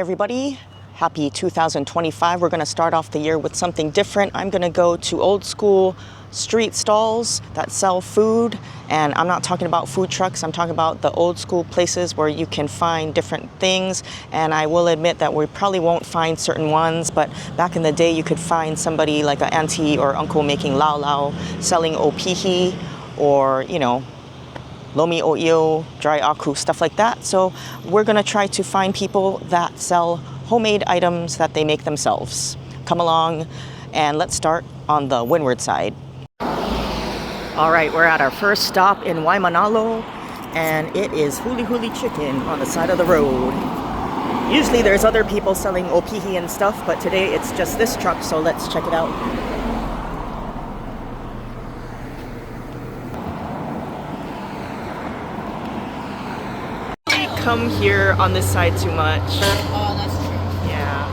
everybody. Happy 2025. We're going to start off the year with something different. I'm going to go to old school street stalls that sell food, and I'm not talking about food trucks. I'm talking about the old school places where you can find different things, and I will admit that we probably won't find certain ones, but back in the day you could find somebody like an auntie or uncle making lau lau, selling opihi, or lomi o'io, dry aku, stuff like that. So we're going to try to find people that sell homemade items that they make themselves. Come along and let's start on the windward side. All right, we're at our first stop in Waimanalo, and it is Huli Chicken on the side of the road. Usually there's other people selling opihi and stuff, but today it's just this truck, so let's check it out. Come here on this side too much. Oh, that's true. Yeah.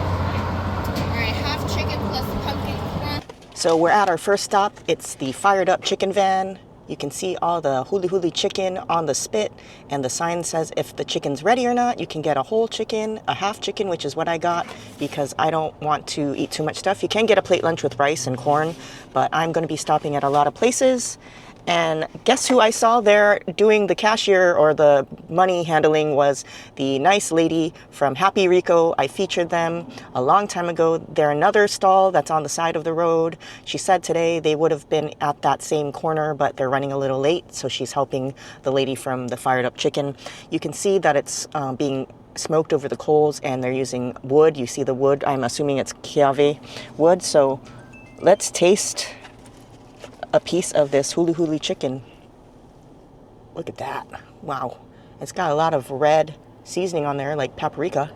All right, half chicken plus pumpkin crunch. So we're at our first stop. It's the fired up chicken van. You can see all the Huli chicken on the spit, and the sign says if the chicken's ready or not. You can get a whole chicken, a half chicken, which is what I got because I don't want to eat too much stuff. You can get a plate lunch with rice and corn, but I'm going to be stopping at a lot of places. And guess who I saw there doing the cashier or the money handling was the nice lady from Happy Rico. I featured them a long time ago. They're another stall that's on the side of the road. She said today they would have been at that same corner, but they're running a little late. So she's helping the lady from the fired up chicken. You can see that it's being smoked over the coals, and they're using wood. You see the wood. I'm assuming it's Keawe wood. So let's taste a piece of this Huli chicken. Look at that. Wow. It's got a lot of red seasoning on there, like paprika.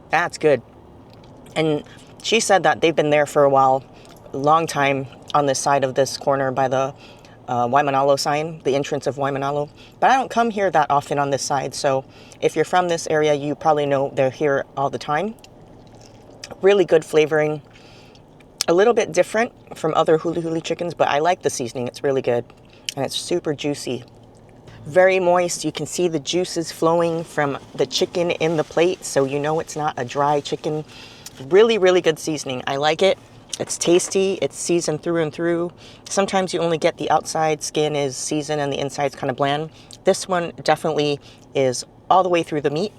That's good. And she said that they've been there for a while, a long time, on this side of this corner by the Waimanalo sign, the entrance of Waimanalo. But I don't come here that often on this side, so if you're from this area, you probably know they're here all the time. Really good flavoring. A little bit different from other Huli chickens, but I like the seasoning. It's really good. And it's super juicy. Very moist. You can see the juices flowing from the chicken in the plate, so you know it's not a dry chicken. Really, really good seasoning. I like it. It's tasty. It's seasoned through and through. Sometimes you only get the outside skin is seasoned and the inside's kind of bland. This one definitely is all the way through the meat.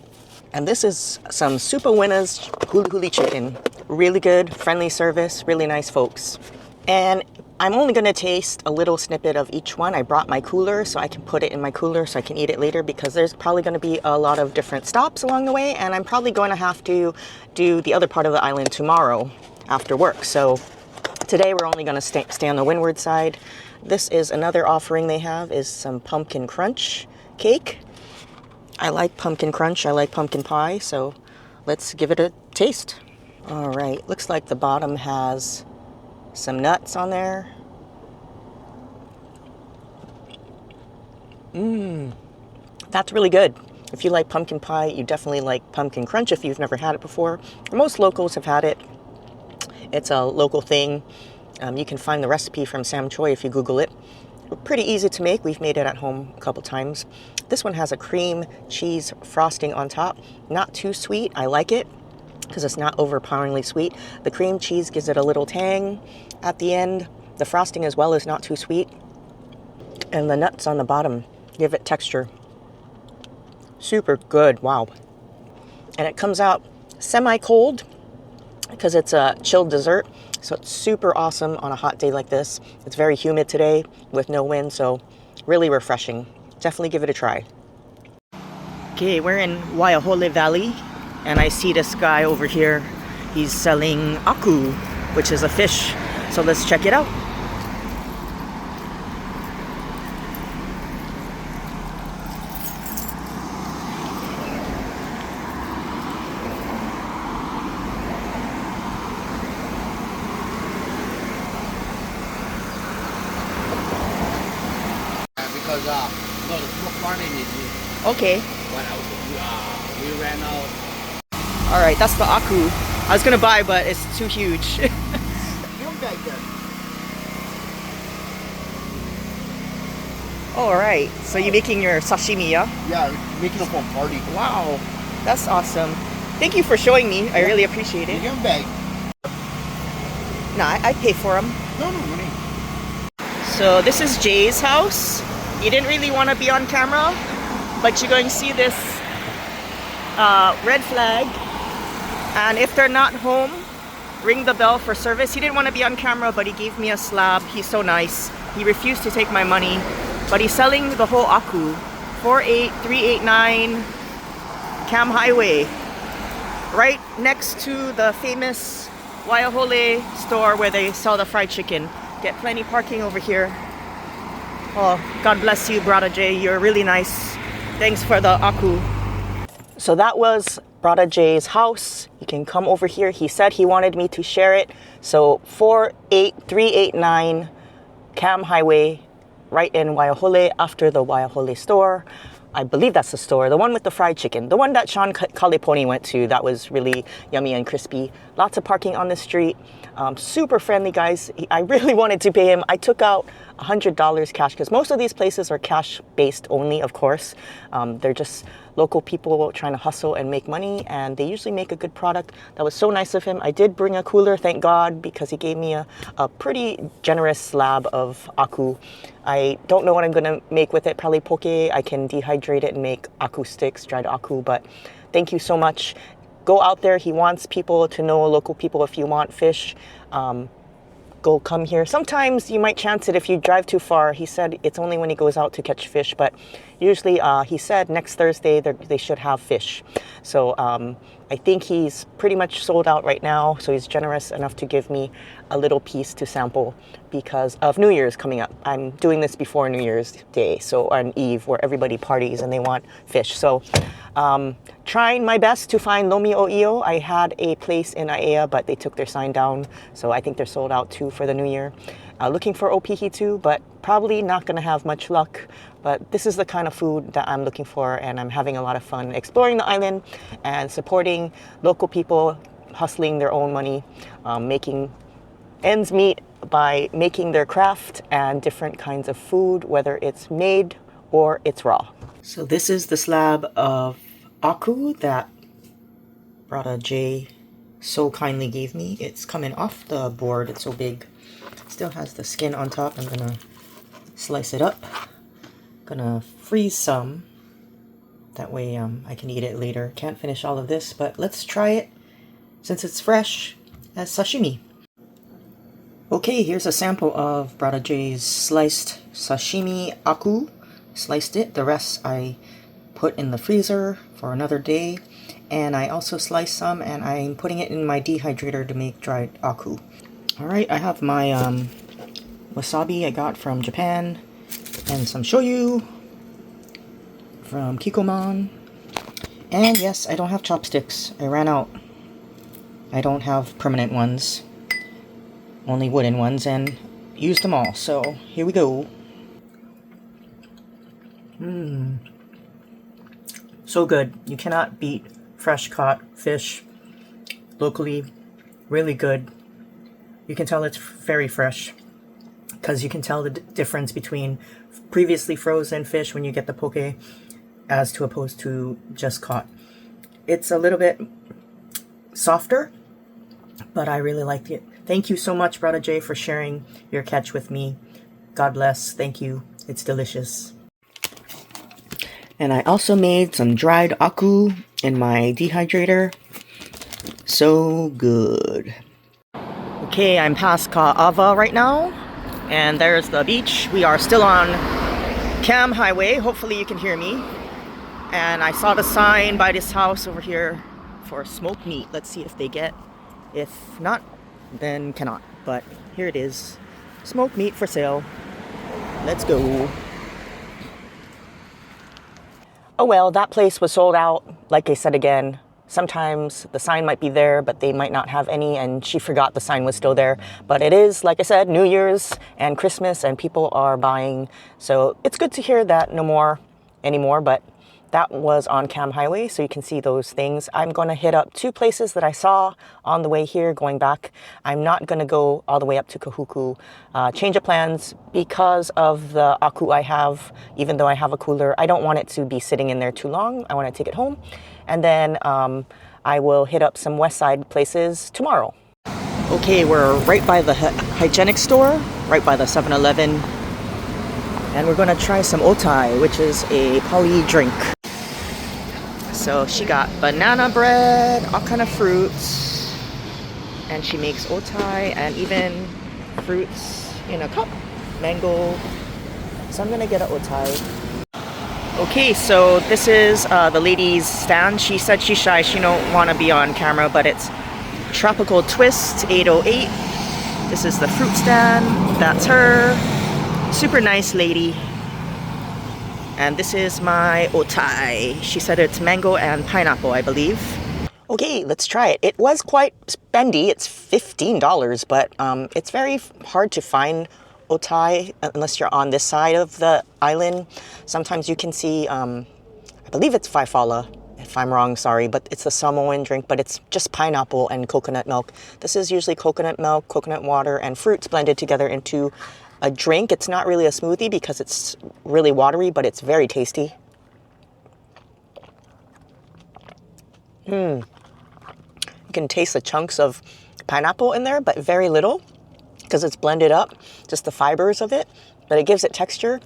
And this is some super winners Huli chicken. Really good, friendly service, really nice folks. And I'm only going to taste a little snippet of each one. I brought my cooler so I can put it in my cooler so I can eat it later, because there's probably going to be a lot of different stops along the way, and I'm probably going to have to do the other part of the island tomorrow after work. So today we're only going to stay on the windward side. This is another offering they have, is some pumpkin crunch cake. I like pumpkin crunch, I like pumpkin pie, so let's give it a taste. All right, looks like the bottom has some nuts on there. That's really good. If you like pumpkin pie, you definitely like pumpkin crunch if you've never had it before. Most locals have had it. It's a local thing. You can find the recipe from Sam Choi if you Google it. Pretty easy to make. We've made it at home a couple times. This one has a cream cheese frosting on top. Not too sweet. I like it because it's not overpoweringly sweet. The cream cheese gives it a little tang at the end. The frosting as well is not too sweet. And the nuts on the bottom give it texture. Super good. Wow. And it comes out semi-cold because it's a chilled dessert. So it's super awesome on a hot day like this. It's very humid today with no wind, so really refreshing. Definitely give it a try. Okay, we're in Waiahole Valley, and I see this guy over here. He's selling aku, which is a fish. So let's check it out. Because no, the smoke farming is Okay. when we ran out. All right, that's the aku. I was gonna buy, but it's too huge. All right. So you're making your sashimi, yeah? Yeah, making it for a party. Wow. That's awesome. Thank you for showing me. I really appreciate You it. give them back. Nah, I pay for them. No, money. So this is Jay's house. You didn't really want to be on camera, but you're going to see this red flag. And if they're not home, ring the bell for service. He didn't want to be on camera, but he gave me a slab. He's so nice. He refused to take my money, but he's selling the whole aku. 48389 Cam Highway, right next to the famous Waiahole store where they sell the fried chicken. Get plenty parking over here. Oh, God bless you, Braddah Jay. You're really nice. Thanks for the aku. So that was Braddah Jay's house. You can come over here. He said he wanted me to share it. So 48389 Cam Highway, right in Waiahole, after the Waiahole store. I believe that's the store, the one with the fried chicken, the one that Sean Kaleponi went to. That was really yummy and crispy. Lots of parking on the street. Super friendly guys. I really wanted to pay him. I took out $100 cash because most of these places are cash based only, of course. They're just local people trying to hustle and make money, and they usually make a good product. That was so nice of him. I did bring a cooler, thank God, because he gave me a pretty generous slab of aku. I don't know what I'm gonna make with it, probably poke. I can dehydrate it and make aku sticks, dried aku, but thank you so much. Go out there. He wants people to know, local people, if you want fish, go come here. Sometimes you might chance it if you drive too far. He said it's only when he goes out to catch fish, but usually he said next Thursday they should have fish. So I think he's pretty much sold out right now, so he's generous enough to give me a little piece to sample because of New Year's coming up. I'm doing this before New Year's Day, so on Eve, where everybody parties and they want fish. So trying my best to find Lomi O'Io. I had a place in Aiea, but they took their sign down, so I think they're sold out too for the New Year. Looking for opihi too, but probably not going to have much luck. But this is the kind of food that I'm looking for, and I'm having a lot of fun exploring the island and supporting local people hustling their own money, making ends meet by making their craft and different kinds of food, whether it's made or it's raw. So this is the slab of aku that Braddah Jay so kindly gave me. It's coming off the board. It's so big. Still has the skin on top. I'm gonna slice it up. Gonna freeze some. That way I can eat it later. Can't finish all of this, but let's try it since it's fresh as sashimi. Okay, here's a sample of Braddah Jay's sliced sashimi aku. Sliced it. The rest I put in the freezer for another day. And I also sliced some, and I'm putting it in my dehydrator to make dried aku. Alright, I have my wasabi I got from Japan, and some shoyu from Kikkoman. And yes, I don't have chopsticks. I ran out. I don't have permanent ones. Only wooden ones, and used them all. So, here we go. So good. You cannot beat fresh caught fish locally. Really good. You can tell it's very fresh because you can tell the difference between previously frozen fish when you get the poke as to opposed to just caught. It's a little bit softer, but I really liked it. Thank you so much, Braddah Jay, for sharing your catch with me. God bless. Thank you. It's delicious. And I also made some dried aku in my dehydrator. So good. Okay, I'm past Ka'ava right now, and there's the beach. We are still on Cam Highway. Hopefully you can hear me. And I saw the sign by this house over here for smoked meat. Let's see if they get. If not, then cannot. But here it is. Smoked meat for sale. Let's go. Oh well, that place was sold out. Like I said again, sometimes the sign might be there, but they might not have any, and she forgot the sign was still there. But it is, like I said, New Year's and Christmas, and people are buying. So it's good to hear that no more anymore, but That was on Cam Highway, so you can see those things. I'm going to hit up 2 places that I saw on the way here going back. I'm not going to go all the way up to Kahuku. Change of plans because of the aku I have. Even though I have a cooler, I don't want it to be sitting in there too long. I want to take it home. And then I will hit up some west side places tomorrow. Okay, we're right by the Hygienic Store, right by the 7-Eleven. And we're going to try some Otai, which is a poly drink. So she got banana bread, all kind of fruits, and she makes Otai and even fruits in a cup, mango. So I'm gonna get an Otai. Okay, so this is the lady's stand. She said she's shy, she don't want to be on camera, but it's Tropical Twist 808. This is the fruit stand. That's her. Super nice lady. And this is my Otai. She said it's mango and pineapple, I believe. Okay, let's try it. It was quite spendy. It's $15, but it's very hard to find Otai unless you're on this side of the island. Sometimes you can see, I believe it's Faifala. If I'm wrong, sorry, but it's a Samoan drink, but it's just pineapple and coconut milk. This is usually coconut milk, coconut water, and fruits blended together into a drink. It's not really a smoothie because it's really watery, but it's very tasty. You can taste the chunks of pineapple in there, but very little because it's blended up, just the fibers of it, but it gives it texture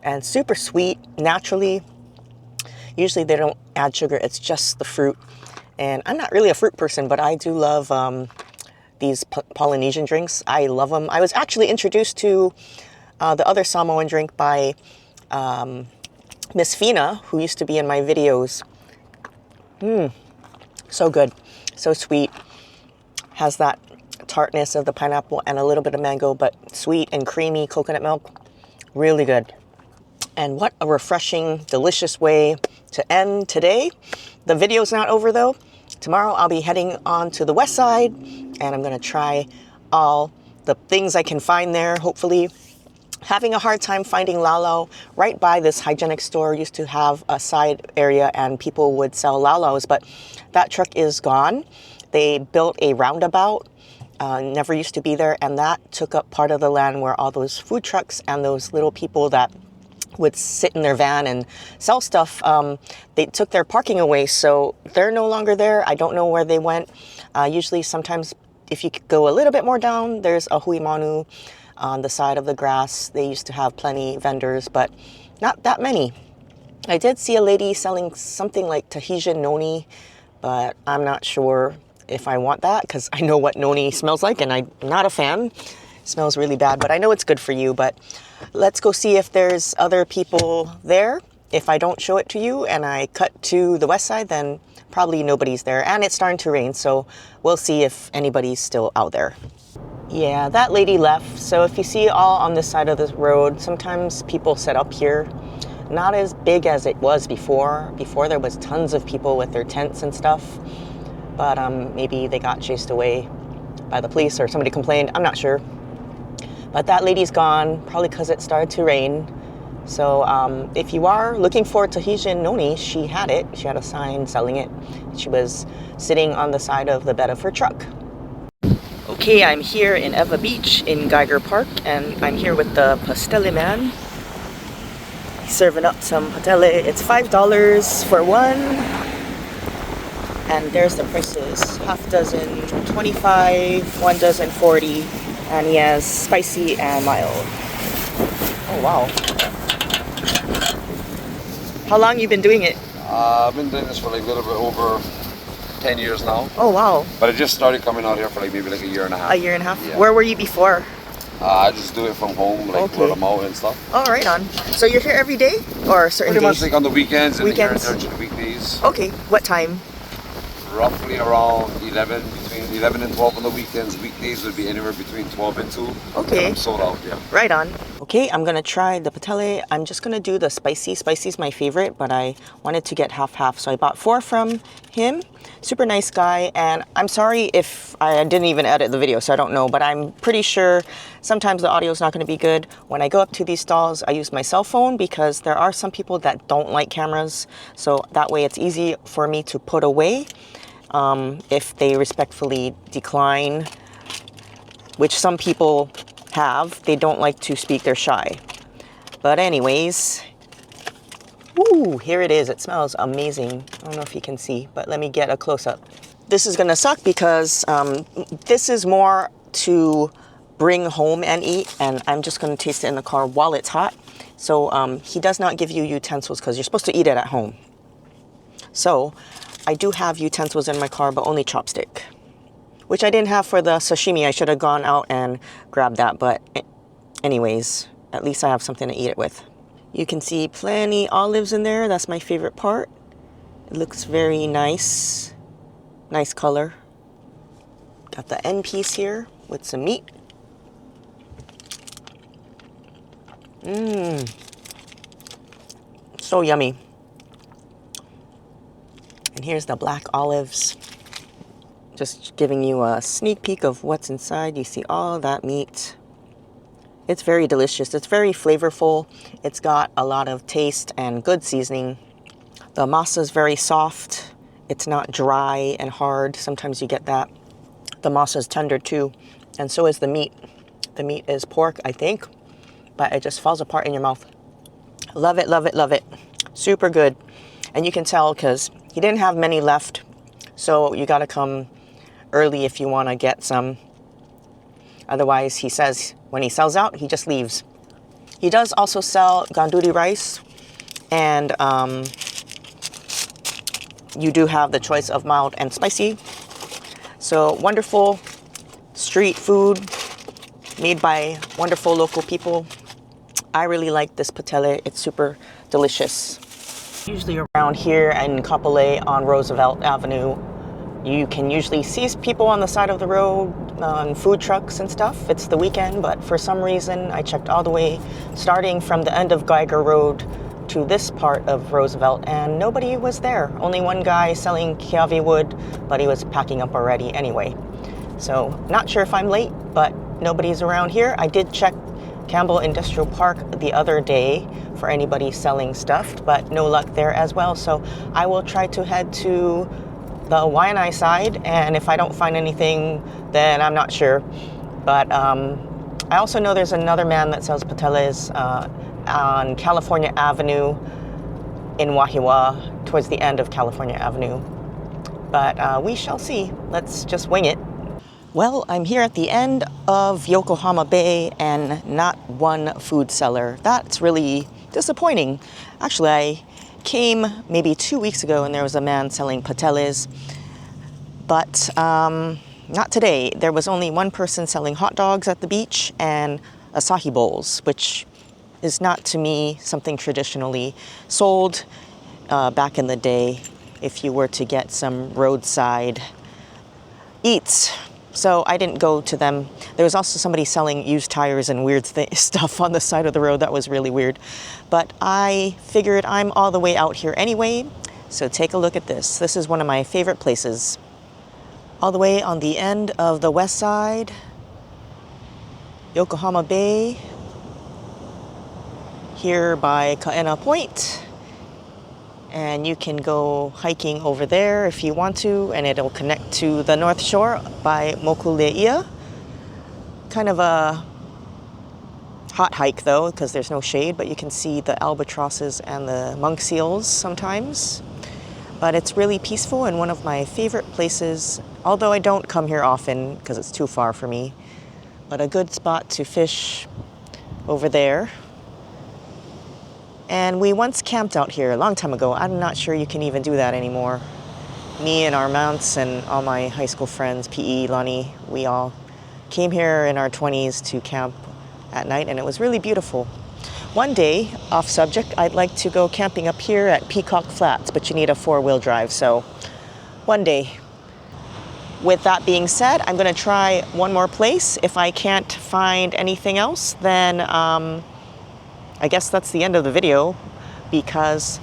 and super sweet naturally. Usually they don't add sugar, it's just the fruit. And I'm not really a fruit person, but I do love these Polynesian drinks. I love them. I was actually introduced to the other Samoan drink by Miss Fina, who used to be in my videos. So good, so sweet. Has that tartness of the pineapple and a little bit of mango, but sweet and creamy coconut milk. Really good. And what a refreshing, delicious way to end today. The video's not over though. Tomorrow I'll be heading on to the west side and I'm gonna try all the things I can find there, hopefully. Having a hard time finding laulau. Right by this Hygienic Store used to have a side area and people would sell laulaus, but that truck is gone. They built a roundabout, never used to be there, and that took up part of the land where all those food trucks and those little people that would sit in their van and sell stuff, they took their parking away, so they're no longer there. I don't know where they went. Usually sometimes if you go a little bit more down, there's a Huimanu on the side of the grass. They used to have plenty vendors, but not that many. I did see a lady selling something like Tahitian noni, but I'm not sure if I want that because I know what noni smells like and I'm not a fan. It smells really bad, but I know it's good for you. But let's go see if there's other people there. If I don't show it to you and I cut to the west side, then probably nobody's there. And it's starting to rain, so we'll see if anybody's still out there. Yeah, that lady left. So if you see all on this side of this road, sometimes people set up here. Not as big as it was before. Before there was tons of people with their tents and stuff. But maybe they got chased away by the police or somebody complained. I'm not sure. But that lady's gone, probably because it started to rain. So if you are looking for Tahitian noni, she had it. She had a sign selling it. She was sitting on the side of the bed of her truck. Okay, I'm here in Eva Beach in Geiger Park, and I'm here with the Pastele Man. He's serving up some patele. It's $5 for one. And there's the prices. Half dozen, 25, 1 dozen, 40. And he has spicy and mild. Oh, wow. How long you been doing it? I've been doing this for like a little bit over 10 years now. Oh, wow. But I just started coming out here for like maybe like a year and a half. A year and a half? Yeah. Where were you before? I just do it from home, like Okay. word of mouth and stuff. Oh, right on. So you're here every day? Or certain Pretty days? much like on the weekends and Weekends. here and there during the weekdays. Okay, what time? Roughly around 11, between 11 and 12 on the weekends. Weekdays would be anywhere between 12 and 2. Okay. And I'm sold out, yeah. Right on. Okay, I'm gonna try the patele. I'm just gonna do the spicy. Spicy's my favorite, but I wanted to get half-half. So I bought 4 from him. Super nice guy, and I'm sorry if I didn't even edit the video, so I don't know, but I'm pretty sure sometimes the audio is not going to be good. When I go up to these stalls, I use my cell phone because there are some people that don't like cameras, so that way it's easy for me to put away if they respectfully decline, which some people have. They don't like to speak, they're shy. But anyways, ooh, here it is. It smells amazing. I don't know if you can see, but let me get a close-up. This is gonna suck because this is more to bring home and eat, and I'm just gonna taste it in the car while it's hot. So he does not give you utensils because you're supposed to eat it at home. So I do have utensils in my car, but only chopstick, which I didn't have for the sashimi. I should have gone out and grabbed that, but anyways, at least I have something to eat it with. You can see plenty olives in there. That's my favorite part. It looks very nice. Nice color. Got the end piece here with some meat. Mmm. So yummy. And here's the black olives. Just giving you a sneak peek of what's inside. You see all that meat. It's very delicious. It's very flavorful. It's got a lot of taste and good seasoning. The masa is very soft. It's not dry and hard. Sometimes you get that. The masa is tender too, and so is the meat. The meat is pork, I think, but it just falls apart in your mouth. Love it, love it, love it. Super good. And you can tell because he didn't have many left, so you gotta come early if you want to get some. Otherwise, he says when he sells out, he just leaves. He does also sell ganduri rice, and you do have the choice of mild and spicy. So wonderful street food made by wonderful local people. I really like this patele. It's super delicious. Usually around here in Kapolei on Roosevelt Avenue, you can usually see people on the side of the road on food trucks and stuff. It's the weekend, but for some reason I checked all the way starting from the end of Geiger Road to this part of Roosevelt, and nobody was there. Only one guy selling kiawe wood, but he was packing up already anyway. So not sure if I'm late, but nobody's around here. I did check Campbell Industrial Park the other day for anybody selling stuff, but no luck there as well. So I will try to head to the Waimanalo side, and if I don't find anything, then I'm not sure. But I also know there's another man that sells pateles on California Avenue in Wahiawa, towards the end of California Avenue. But we shall see. Let's just wing it. Well, I'm here at the end of Yokohama Bay and not one food seller. That's really disappointing. Actually, I came maybe 2 weeks ago and there was a man selling pateles, but not today. There was only one person selling hot dogs at the beach and acai bowls, which is not to me something traditionally sold back in the day if you were to get some roadside eats. So I didn't go to them. There was also somebody selling used tires and weird stuff on the side of the road. That was really weird. But I figured I'm all the way out here anyway, so take a look at this. This is one of my favorite places. All the way on the end of the west side, Yokohama Bay, here by Kaena Point. And you can go hiking over there if you want to, and it'll connect to the North Shore by Mokuleia. Kind of a hot hike though, because there's no shade, but you can see the albatrosses and the monk seals sometimes. But it's really peaceful and one of my favorite places, although I don't come here often because it's too far for me. But a good spot to fish over there. And we once camped out here a long time ago. I'm not sure you can even do that anymore. Me and our mounts and all my high school friends, PE, Lonnie, we all came here in our 20s to camp at night, and it was really beautiful. One day, off subject, I'd like to go camping up here at Peacock Flats, but you need a 4-wheel drive, so one day. With that being said, I'm gonna try one more place. If I can't find anything else, then I guess that's the end of the video, because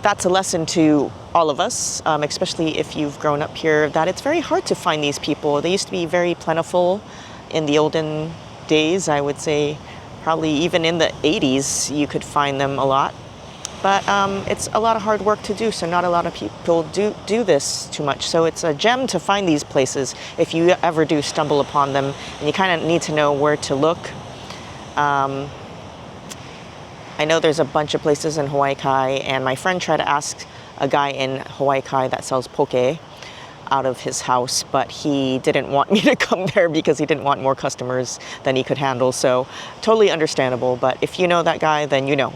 that's a lesson to all of us, especially if you've grown up here, that it's very hard to find these people. They used to be very plentiful in the olden days. I would say probably even in the 80s you could find them a lot. But it's a lot of hard work to do, so not a lot of people do this too much. So it's a gem to find these places if you ever do stumble upon them, and you kind of need to know where to look. I know there's a bunch of places in Hawaii Kai, and my friend tried to ask a guy in Hawaii Kai that sells poke out of his house, but he didn't want me to come there because he didn't want more customers than he could handle. So totally understandable, but if you know that guy, then you know.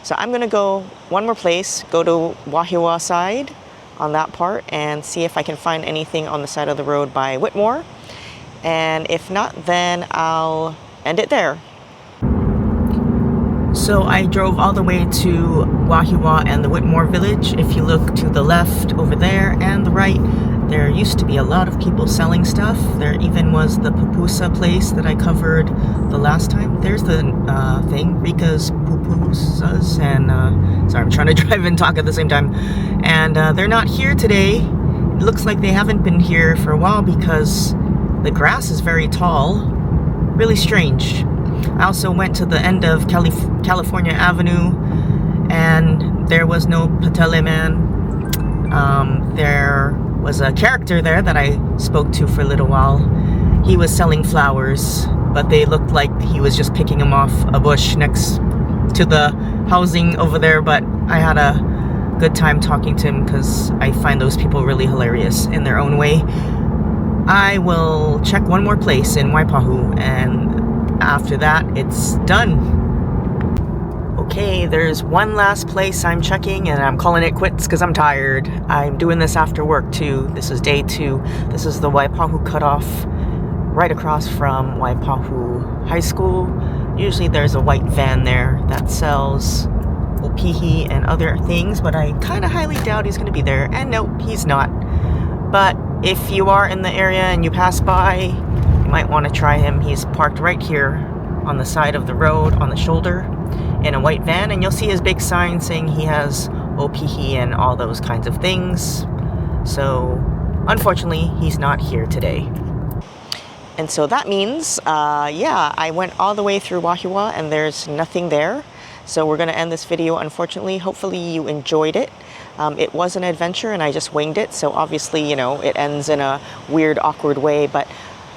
So I'm gonna go one more place, go to Wahiawa side on that part and see if I can find anything on the side of the road by Whitmore. And if not, then I'll end it there. So I drove all the way to Wahiawa and the Whitmore village. If you look to the left over there and the right, there used to be a lot of people selling stuff. There even was the pupusa place that I covered the last time. There's the thing, Rika's Pupusas, and sorry, I'm trying to drive and talk at the same time. And they're not here today. It looks like they haven't been here for a while because the grass is very tall. Really strange. I also went to the end of California Avenue, and there was no Pastele Man. There was a character there that I spoke to for a little while. He was selling flowers, but they looked like he was just picking them off a bush next to the housing over there. But I had a good time talking to him because I find those people really hilarious in their own way. I will check one more place in Waipahu, and after that, it's done. Okay, there's one last place I'm checking, and I'm calling it quits because I'm tired. I'm doing this after work too. This is day 2. This is the Waipahu cutoff, right across from Waipahu High School. Usually there's a white van there that sells opihi and other things, but I kind of highly doubt he's going to be there. And nope, he's not. But if you are in the area and you pass by, you might want to try him. He's parked right here on the side of the road on the shoulder in a white van, and you'll see his big sign saying he has opihi and all those kinds of things. So unfortunately, he's not here today. And so that means, I went all the way through Wahiawa and there's nothing there. So we're going to end this video, unfortunately. Hopefully you enjoyed it. It was an adventure and I just winged it. So obviously, you know, it ends in a weird, awkward way. But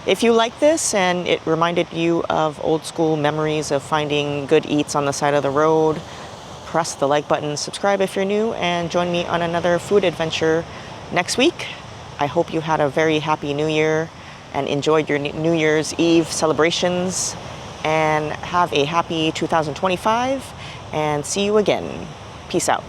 if you like this and it reminded you of old school memories of finding good eats on the side of the road, press the like button, subscribe if you're new, and join me on another food adventure next week. I hope you had a very happy New Year and enjoyed your New Year's Eve celebrations, and have a happy 2025, and see you again. Peace out.